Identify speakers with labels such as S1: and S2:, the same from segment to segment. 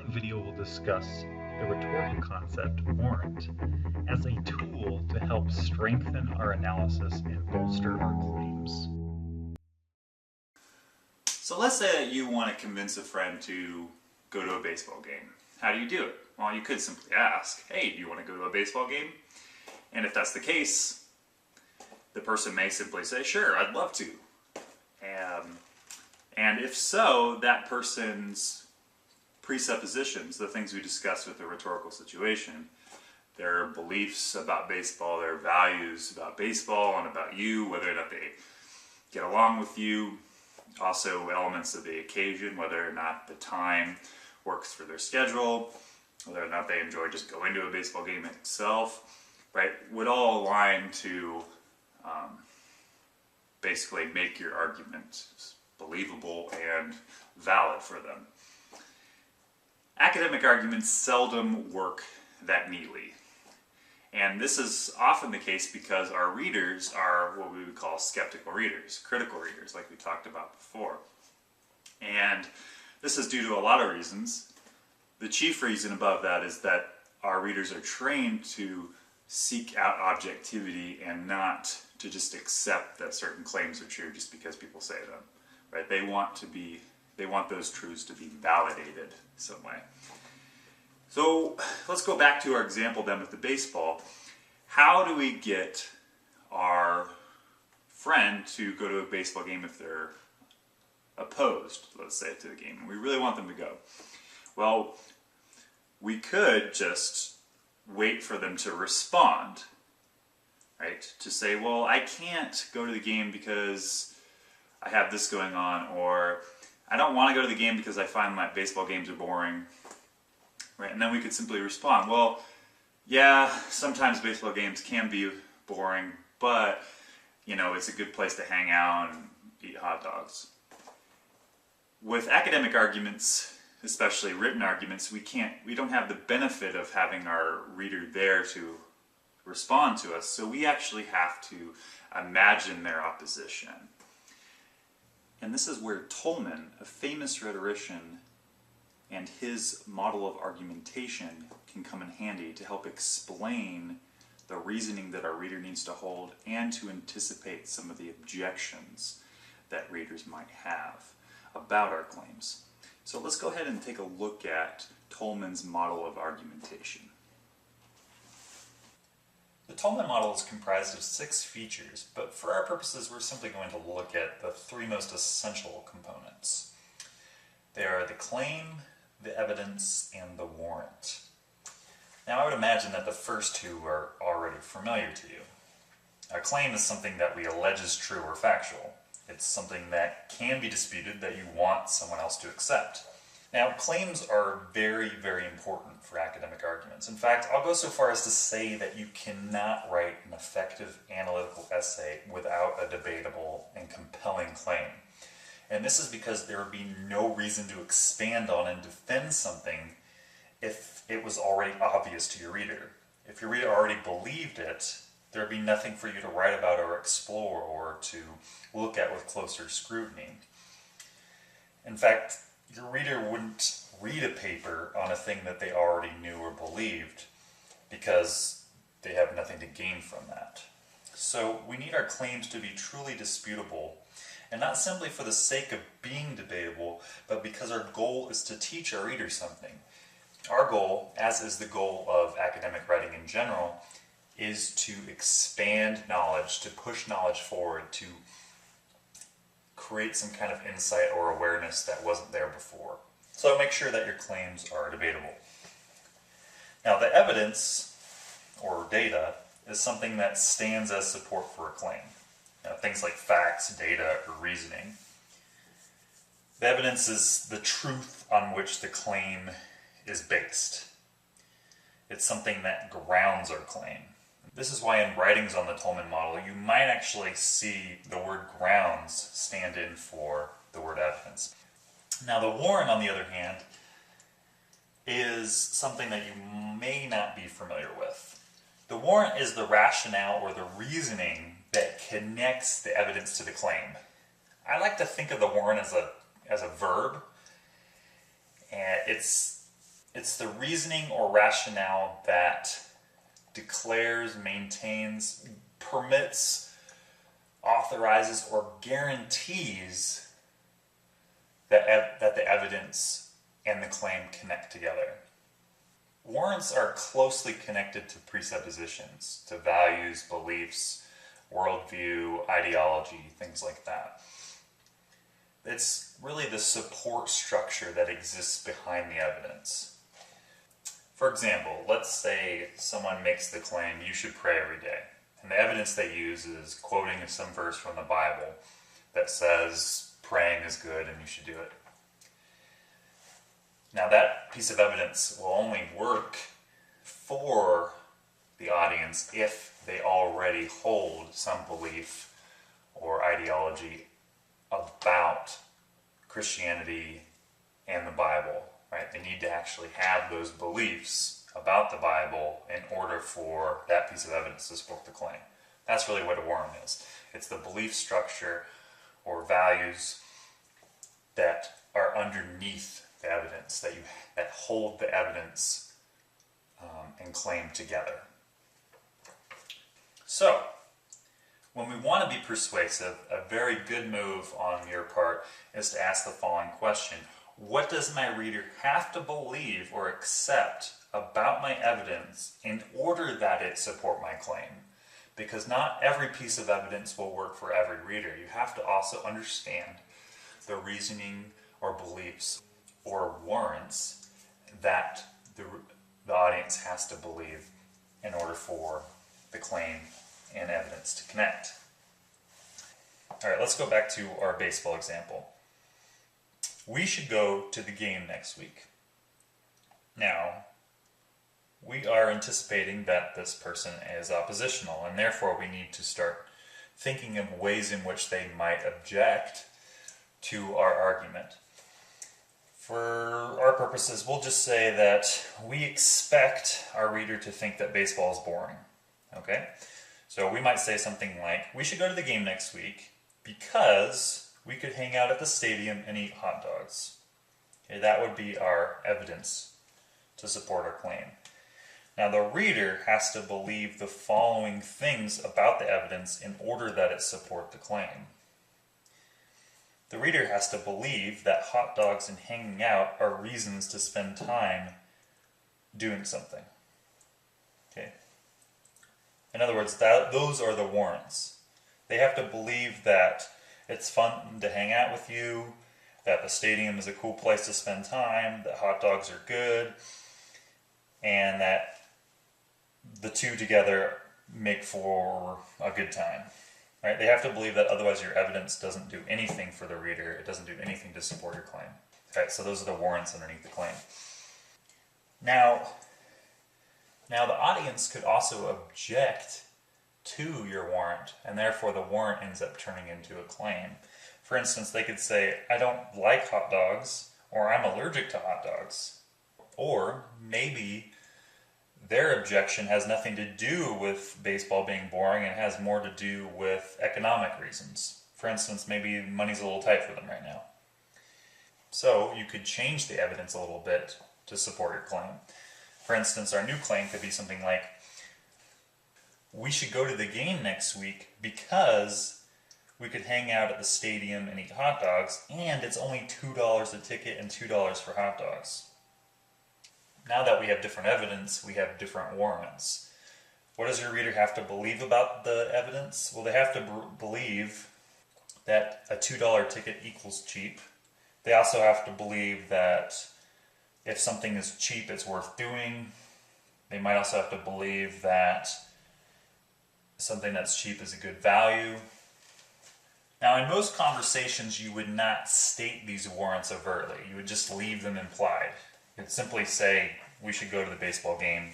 S1: video will discuss the rhetorical concept warrant as a tool to help strengthen our analysis and bolster our claims.
S2: So let's say that you want to convince a friend to go to a baseball game. How do you do it? Well, you could simply ask, hey, do you want to go to a baseball game? And if that's the case, the person may simply say, sure, I'd love to. And if so, that person's presuppositions, the things we discussed with the rhetorical situation, their beliefs about baseball, their values about baseball and about you, whether or not they get along with you, also elements of the occasion, whether or not the time works for their schedule, whether or not they enjoy just going to a baseball game itself, right, would all align to basically make your argument believable and valid for them. Academic arguments seldom work that neatly. And this is often the case because our readers are what we would call skeptical readers, critical readers, like we talked about before. And this is due to a lot of reasons. The chief reason above that is that our readers are trained to seek out objectivity and not to just accept that certain claims are true just because people say them. Right? They want those truths to be validated some way. So let's go back to our example then with the baseball. How do we get our friend to go to a baseball game if they're opposed, let's say, to the game? We really want them to go. Well, we could just wait for them to respond, right? To say, well, I can't go to the game because I have this going on, or I don't want to go to the game because I find my baseball games are boring. Right, and then we could simply respond, well, yeah, sometimes baseball games can be boring, but, you know, it's a good place to hang out and eat hot dogs. With academic arguments, especially written arguments, we don't have the benefit of having our reader there to respond to us, so we actually have to imagine their opposition. And this is where Toulmin, a famous rhetorician, and his model of argumentation can come in handy to help explain the reasoning that our reader needs to hold and to anticipate some of the objections that readers might have about our claims. So let's go ahead and take a look at Toulmin's model of argumentation. The Toulmin model is comprised of 6 features, but for our purposes we're simply going to look at the 3 most essential components. They are the claim, the evidence, and the warrant. Now I would imagine that the first 2 are already familiar to you. A claim is something that we allege is true or factual. It's something that can be disputed that you want someone else to accept. Now claims are very, very important for academic arguments. In fact, I'll go so far as to say that you cannot write an effective analytical essay without a debatable and compelling claim. And this is because there would be no reason to expand on and defend something if it was already obvious to your reader. If your reader already believed it, there would be nothing for you to write about or explore or to look at with closer scrutiny. In fact, your reader wouldn't read a paper on a thing that they already knew or believed because they have nothing to gain from that. So we need our claims to be truly disputable, and not simply for the sake of being debatable, but because our goal is to teach our readers something. Our goal, as is the goal of academic writing in general, is to expand knowledge, to push knowledge forward, to create some kind of insight or awareness that wasn't there before. So make sure that your claims are debatable. Now the evidence, or data, is something that stands as support for a claim. Things like facts, data, or reasoning. The evidence is the truth on which the claim is based. It's something that grounds our claim. This is why in writings on the Toulmin model, you might actually see the word grounds stand in for the word evidence. Now the warrant, on the other hand, is something that you may not be familiar with. The warrant is the rationale or the reasoning that connects the evidence to the claim. I like to think of the warrant as a verb, and it's It's the reasoning or rationale that declares, maintains, permits, authorizes, or guarantees that the evidence and the claim connect together. Warrants are closely connected to presuppositions, to values, beliefs, worldview, ideology, things like that. It's really the support structure that exists behind the evidence. For example, let's say someone makes the claim, you should pray every day. And the evidence they use is quoting some verse from the Bible that says praying is good and you should do it. Now that piece of evidence will only work for the audience if they already hold some belief or ideology about Christianity and the Bible, right? They need to actually have those beliefs about the Bible in order for that piece of evidence to support the claim. That's really what a warrant is. It's the belief structure or values that are underneath the evidence, that hold the evidence and claim together. So, when we want to be persuasive, a very good move on your part is to ask the following question. What does my reader have to believe or accept about my evidence in order that it support my claim? Because not every piece of evidence will work for every reader. You have to also understand the reasoning or beliefs or warrants that the audience has to believe in order for the claim and evidence to connect. All right, let's go back to our baseball example. We should go to the game next week. Now, we are anticipating that this person is oppositional, and therefore we need to start thinking of ways in which they might object to our argument. For our purposes, we'll just say that we expect our reader to think that baseball is boring. Okay? So we might say something like, we should go to the game next week because we could hang out at the stadium and eat hot dogs. Okay, that would be our evidence to support our claim. Now the reader has to believe the following things about the evidence in order that it support the claim. The reader has to believe that hot dogs and hanging out are reasons to spend time doing something. Okay. In other words, those are the warrants. They have to believe that it's fun to hang out with you, that the stadium is a cool place to spend time, that hot dogs are good, and that the two together make for a good time. Right? They have to believe that, otherwise your evidence doesn't do anything for the reader. It doesn't do anything to support your claim. Right? So those are the warrants underneath the claim. Now the audience could also object to your warrant, and therefore the warrant ends up turning into a claim. For instance, they could say, I don't like hot dogs, or I'm allergic to hot dogs. Or maybe their objection has nothing to do with baseball being boring and has more to do with economic reasons. For instance, maybe money's a little tight for them right now. So you could change the evidence a little bit to support your claim. For instance, our new claim could be something like, we should go to the game next week because we could hang out at the stadium and eat hot dogs, and it's only $2 a ticket and $2 for hot dogs. Now that we have different evidence, we have different warrants. What does your reader have to believe about the evidence? Well, they have to believe that a $2 ticket equals cheap. They also have to believe that if something is cheap, it's worth doing. They might also have to believe that something that's cheap is a good value. Now, in most conversations, you would not state these warrants overtly. You would just leave them implied. You'd simply say, we should go to the baseball game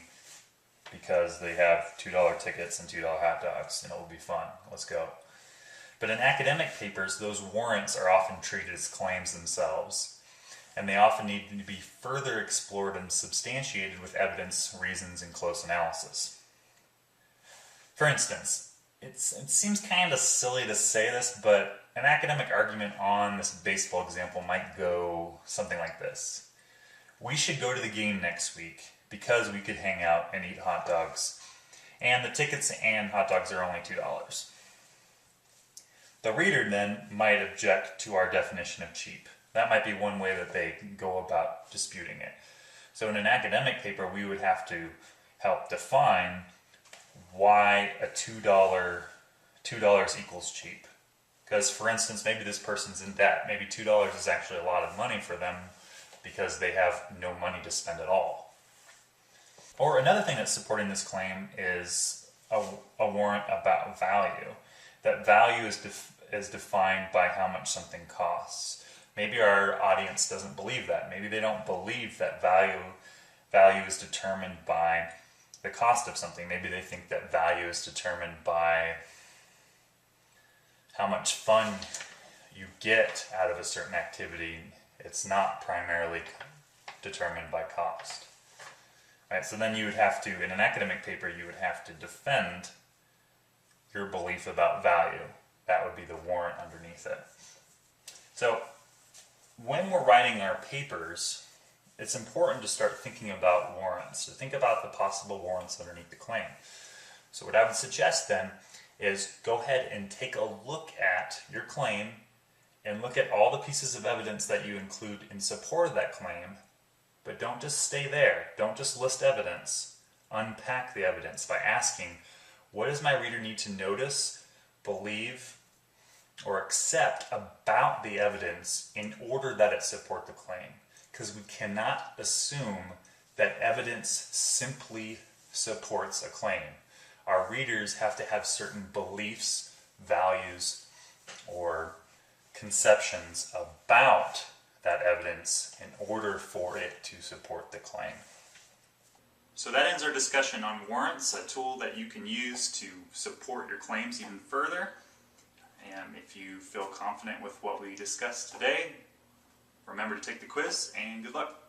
S2: because they have $2 tickets and $2 hot dogs, and it will be fun. Let's go. But in academic papers, those warrants are often treated as claims themselves, and they often need to be further explored and substantiated with evidence, reasons, and close analysis. For instance, it seems kind of silly to say this, but an academic argument on this baseball example might go something like this. We should go to the game next week because we could hang out and eat hot dogs. And the tickets and hot dogs are only $2. The reader then might object to our definition of cheap. That might be one way that they go about disputing it. So in an academic paper, we would have to help define why a $2 equals cheap. Because, for instance, maybe this person's in debt. Maybe $2 is actually a lot of money for them because they have no money to spend at all. Or another thing that's supporting this claim is a warrant about value. That value is defined by how much something costs. Maybe our audience doesn't believe that. Maybe they don't believe that value is determined by the cost of something. Maybe they think that value is determined by how much fun you get out of a certain activity. It's not primarily determined by cost. Right? So then you would have to, in an academic paper, you would have to defend your belief about value. That would be the warrant underneath it. So when we're writing our papers, it's important to start thinking about warrants, to think about the possible warrants underneath the claim. So what I would suggest then is go ahead and take a look at your claim and look at all the pieces of evidence that you include in support of that claim, but don't just stay there. Don't just list evidence. Unpack the evidence by asking, what does my reader need to notice, believe, or accept about the evidence in order that it support the claim? Because we cannot assume that evidence simply supports a claim. Our readers have to have certain beliefs, values, or conceptions about that evidence in order for it to support the claim. So that ends our discussion on warrants, a tool that you can use to support your claims even further. And if you feel confident with what we discussed today, remember to take the quiz and good luck.